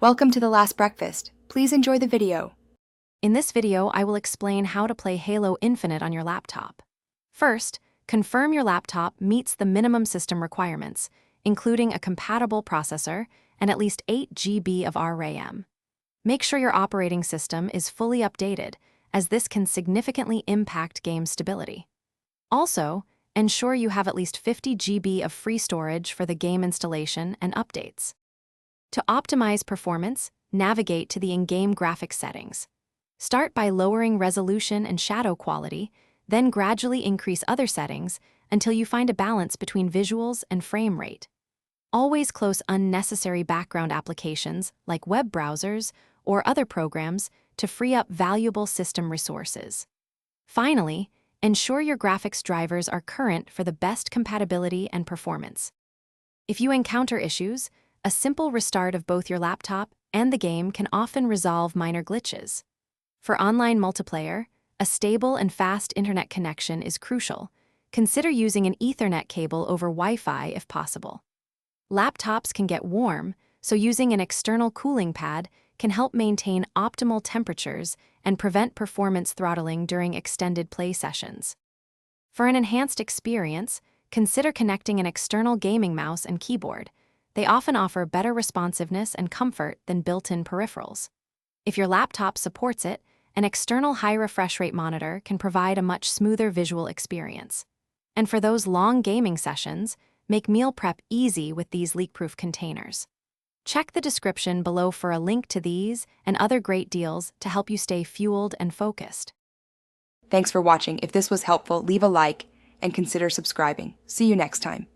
Welcome to The Last Breakfast. Please enjoy the video. In this video, I will explain how to play Halo Infinite on your laptop. First, confirm your laptop meets the minimum system requirements, including a compatible processor and at least 8 GB of RAM. Make sure your operating system is fully updated, as this can significantly impact game stability. Also, ensure you have at least 50 GB of free storage for the game installation and updates. To optimize performance, navigate to the in-game graphics settings. Start by lowering resolution and shadow quality, then gradually increase other settings until you find a balance between visuals and frame rate. Always close unnecessary background applications like web browsers or other programs to free up valuable system resources. Finally, ensure your graphics drivers are current for the best compatibility and performance. If you encounter issues, a simple restart of both your laptop and the game can often resolve minor glitches. For online multiplayer, a stable and fast internet connection is crucial. Consider using an Ethernet cable over Wi-Fi if possible. Laptops can get warm, so using an external cooling pad can help maintain optimal temperatures and prevent performance throttling during extended play sessions. For an enhanced experience, consider connecting an external gaming mouse and keyboard. They often offer better responsiveness and comfort than built-in peripherals. If your laptop supports it, an external high refresh rate monitor can provide a much smoother visual experience. And for those long gaming sessions, make meal prep easy with these leak-proof containers. Check the description below for a link to these and other great deals to help you stay fueled and focused. Thanks for watching. If this was helpful, leave a like and consider subscribing. See you next time.